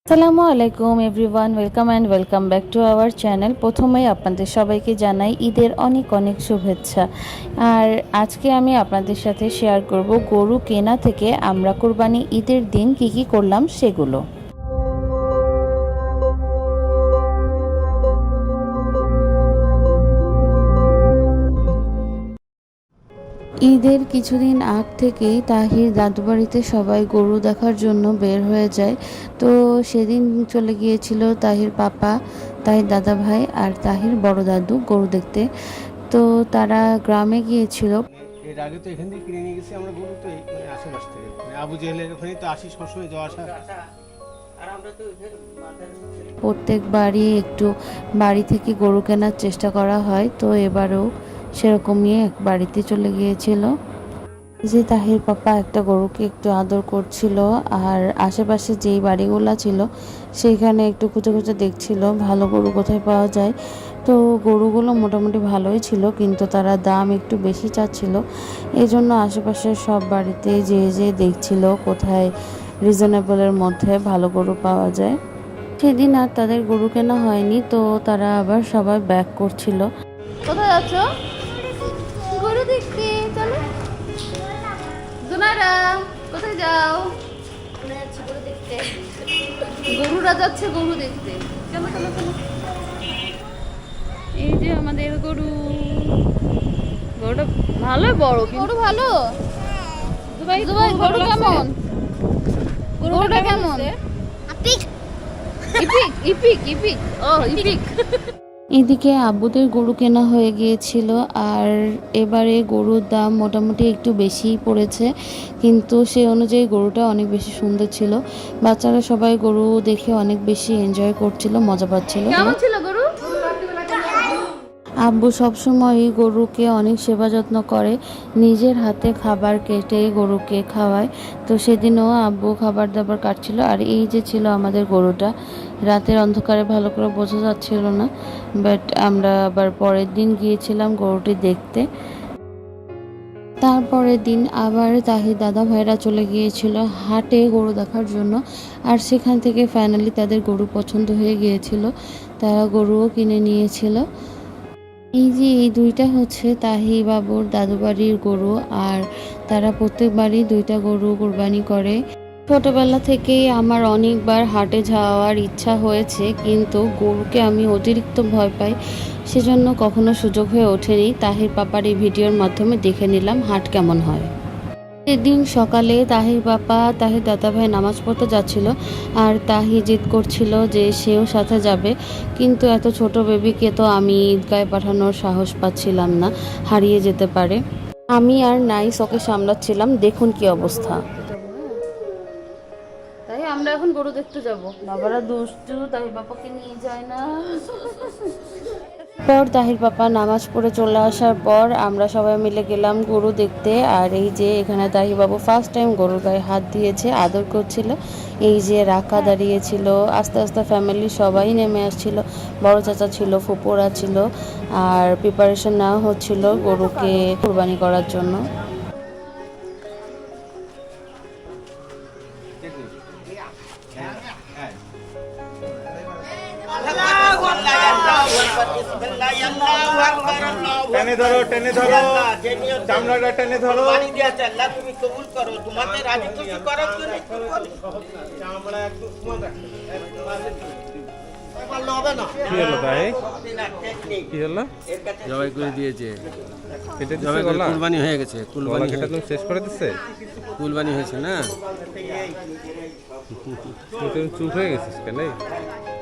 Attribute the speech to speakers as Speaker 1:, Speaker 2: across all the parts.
Speaker 1: আসসালামু আলাইকুম everyone, welcome back to our channel. প্রথমেই আপনাদের সবাইকে জানাই ঈদের অনেক অনেক শুভেচ্ছা। আর আজকে আমি আপনাদের সাথে শেয়ার করব গরু কেনা থেকে আমরা কোরবানি ঈদের দিন কি করলাম সেগুলো। ঈদের কিছুদিন আগ থেকেই তাহির দাদু বাড়িতে সবাই গরু দেখার জন্য বের হয়ে যায়। তো সেদিন চলে গিয়েছিল তাহির পাপা, তাহির দাদা ভাই আর তাহির বড় দাদু গরু দেখতে। তো তারা গ্রামে গিয়েছিল।
Speaker 2: এর আগে তো এখান থেকে কিনে নিয়ে গেছি আমরা গরু, তো আশেপাশ থেকে আবু জেহেলের ওখানে তো আসি, সবসময় যাওয়া আসা।
Speaker 1: প্রত্যেকবারই একটু বাড়ি থেকে গরু কেনার চেষ্টা করা হয়, তো এবারেও সেরকমই এক বাড়িতে চলে গিয়েছিল। যে তাহির পাপা একটা গরুকে একটু আদর করছিল, আর আশেপাশে যেই বাড়িগুলো ছিল সেইখানে একটু খুঁজে খুঁজে দেখছিল ভালো গরু কোথায় পাওয়া যায়। তো গরুগুলো মোটামুটি ভালোই ছিল, কিন্তু তারা দাম একটু বেশি চাচ্ছিল। এই জন্য আশেপাশের সব বাড়িতে যে দেখছিল কোথায় রিজনেবলের মধ্যে ভালো গরু পাওয়া যায়। সেদিন আর তাদের গরু কেনা হয়নি, তো তারা আবার সবাই ব্যাক করছিল।
Speaker 3: কোথায় যাচ্ছ? গরু দেখতে। চলো জোনারা, কোথায় যাও? গরু দেখতে। গরুরা যাচ্ছে গরু দেখতে। চলো চলো চলো। এই যে আমাদের গরু। গরুটা ভালো বড়। গরু ভালো। দুবাই দুবাই গরু কেমন? গরুটা কেমন? ইপিক ইপিক ইপিক ও ইপিক।
Speaker 1: এদিকে আব্বুদের গরু কেনা হয়ে গিয়েছিল, আর এবারে গরুর দাম মোটামুটি একটু বেশিই পড়েছে, কিন্তু সেই অনুযায়ী গরুটা অনেক বেশি সুন্দর ছিল। বাচ্চারা সবাই গরু দেখে অনেক বেশি এনজয় করছিল, মজা পাচ্ছিল।
Speaker 3: কেমন ছিল গরু?
Speaker 1: আব্বু সবসময় গরুকে অনেক সেবা যত্ন করে, নিজের হাতে খাবার কেটে গরুকে খাওয়ায়। তো সেদিনও আব্বু খাবার দাবার কাটছিল। আর এই যে ছিল আমাদের গরুটা, রাতের অন্ধকারে ভালো করে বোঝা যাচ্ছিল না, বাট আমরা আবার পরের দিন গিয়েছিলাম গরুটি দেখতে। তারপরের দিন আবার তাহির দাদা ভাইরা চলে গিয়েছিল হাটে গরু দেখার জন্য, আর সেখান থেকে ফাইনালি তাদের গরু পছন্দ হয়ে গিয়েছিল, তারা গরুও কিনে নিয়েছিল। এই যে এই দুইটা হচ্ছে তাহি বাবুর দাদু বাড়ির গরু, আর তারা প্রত্যেকবারই দুইটা গরু কোরবানি করে। ছোটবেলা থেকেই আমার অনেকবার হাটে যাওয়ার ইচ্ছা হয়েছে, কিন্তু গরুকে আমি অতিরিক্ত ভয় পাই, সেজন্য কখনো সুযোগ হয়ে ওঠেনি। তাহির পাপার এই ভিডিওর মাধ্যমে দেখে নিলাম হাট কেমন হয়। সেদিন সকালে তাহির পাপা তাহির দাদা ভাই নামাজ পড়তে যাচ্ছিল, আর তাহি জিদ করছিল যে সেও সাথে যাবে, কিন্তু এত ছোট বেবিকে তো আমি ঈদগায় পাঠানোর সাহস পাচ্ছিলাম না, হারিয়ে যেতে পারে। আমি আর নাইস ওকে সামলাচ্ছিলাম, দেখুন কি অবস্থা।
Speaker 3: তাই আমরা এখন গরু দেখতে যাব।
Speaker 1: বাবারা দুষ্টু, তাহির পাপাকে নিয়ে যায় না। পর তাহির পাপা নামাজ পড়ে চলে আসার পর আমরা সবাই মিলে গেলাম গরু দেখতে। আর এই যে এখানে তাহির বাবু ফার্স্ট টাইম গরুর গায়ে হাত দিয়েছে, আদর করছিল। এই যে রাখা দাঁড়িয়েছিল, আস্তে আস্তে ফ্যামিলির সবাই নেমে আসছিল, বড় চাচা ছিল, ফুপুরা ছিল, আর প্রিপারেশন নেওয়া হচ্ছিল গরুকে কোরবানি করার জন্য।
Speaker 2: টেনে ধরো, টেনে ধরো, চামড়াটা টেনে ধরো।
Speaker 4: তুমি কবুল করো, তোমাদের রাজি খুশি করার জন্য
Speaker 2: চামড়া একদম সমান রাখো।
Speaker 5: কি হলো ভাই? কি হলো?
Speaker 6: জবাই করে দিয়েছে,
Speaker 5: কেটে
Speaker 6: জবাই
Speaker 5: দিছে
Speaker 6: করে
Speaker 5: গলা?
Speaker 6: কুরবানি হয়ে গেছে, কুরবানি
Speaker 5: গলা কেটে তুমি শেষ করে দিচ্ছে?
Speaker 6: কুরবানি হয়েছে না,
Speaker 5: তুই চুপ হয়ে গেছিস কেন?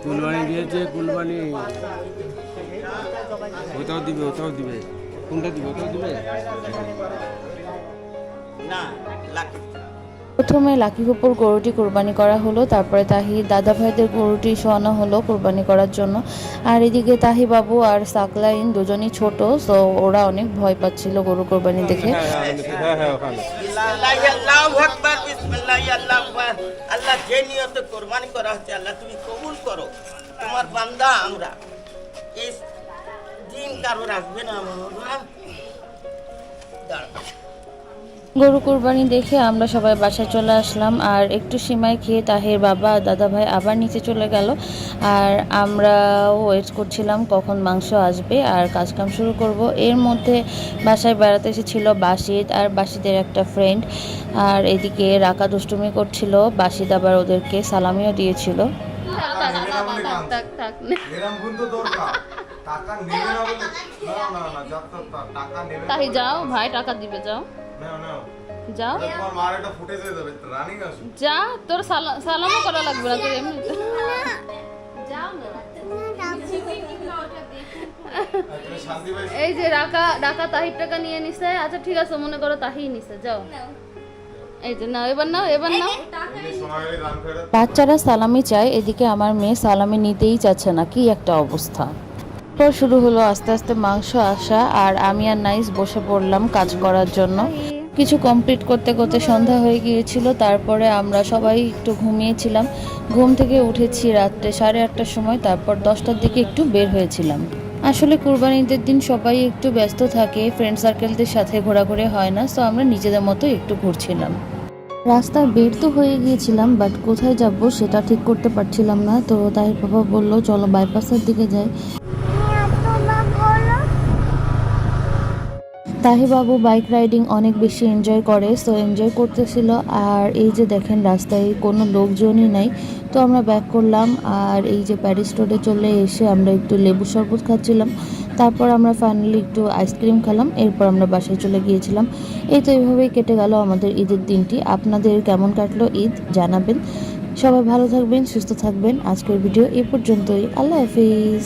Speaker 6: কুরবানি দিয়েছে, কুরবানি ওটাও দিবে, ওটাও দিবে, কোনটা দিবে? ওটাও দিবে।
Speaker 4: না লাকি
Speaker 1: প্রথমে লাকি ফুপুর গরুটি কোরবানি করা হলো, তারপরে তাহির দাদা ভাইদের গরুটি শোয়ানো হলো কোরবানি করার জন্য। আর এদিকে তাহি বাবু আর সাকলাইন দুজনই ছোট, তো ওরা অনেক ভয় পাচ্ছিল গরু কোরবানি দেখে।
Speaker 5: হ্যাঁ ওখানে।
Speaker 4: আল্লাহু আকবার, বিসমিল্লাহ, আল্লাহু আকবার। আল্লাহ যে নিয়তে কুরবানি করা হচ্ছে আল্লাহ তুমি কবুল করো, তোমার বান্দা আমরা। এই দিন কারো রাখবে না বাবা।
Speaker 1: গরু কুরবানি দেখে আমরা সবাই বাসায় চলে আসলাম, আর একটু সিমাই খেয়ে তাহের বাবা আর দাদা ভাই আবার নিচে চলে গেল। আর আমরাও ওয়েট করছিলাম কখন মাংস আসবে আর কাজকাম শুরু করব। এর মধ্যে বাসায় বেড়াতে এসেছিল বাসিদ আর বাসিদের একটা ফ্রেন্ড, আর এদিকে রাকা দুষ্টুমি করছিল। বাসিদ আবার ওদেরকে সালামিও দিয়েছিল।
Speaker 3: তাই যাও ভাই, টাকা দিবে, যাও যাও যা, তোর সালামও করা লাগবে না তোর এমনি। এই যে ডাকা তাহির টাকা নিয়ে নিছে। আচ্ছা ঠিক আছে, মনে করো তাহি নিছে, যাও। এই যে নাও, এবার নাও, এবার নাও।
Speaker 1: বাচ্চারা সালামি চায়, এদিকে আমার মেয়ে সালামি নিতেই চাচ্ছে না, কি একটা অবস্থা। পর শুরু হলো আস্তে আস্তে মাংস আসা, আর আমি আর নাইস বসে পড়লাম কাজ করার জন্য। কিছু কমপ্লিট করতে করতে সন্ধ্যা হয়ে গিয়েছিল। তারপরে আমরা সবাই একটু ঘুমিয়েছিলাম। ঘুম থেকে উঠেছি রাত্রে 8:30টার সময়, তারপর 10টার দিকে একটু বের হয়েছিলাম। আসলে কুরবানিদের দিন সবাই একটু ব্যস্ত থাকে, ফ্রেন্ড সার্কেলদের সাথে ঘোরাঘুরি হয় না, সো আমরা নিজেদের মতো একটু ঘুরছিলাম। রাস্তায় বের তো হয়ে গিয়েছিলাম, বাট কোথায় যাব সেটা ঠিক করতে পারছিলাম না। তো তাই বাবা বলল চলো বাইপাসের দিকে যাই। তাহি বাবু বাইক রাইডিং অনেক বেশি এনজয় করে, সো এনজয় করতেছিল। আর এই যে দেখেন রাস্তায় কোনো লোকজনই নাই। তো আমরা ব্যাক করলাম, আর এই যে প্যারিস রোডে চলে এসে আমরা একটু লেবু শরবত খাচ্ছিলাম। তারপর আমরা ফাইনালি একটু আইসক্রিম খেলাম, এরপর আমরা বাসায় চলে গিয়েছিলাম। এই তো এইভাবেই কেটে গেল আমাদের ঈদের দিনটি। আপনাদের কেমন কাটলো ঈদ জানাবেন। সবাই ভালো থাকবেন, সুস্থ থাকবেন। আজকের ভিডিও এ পর্যন্তই। আল্লাহ হাফিজ।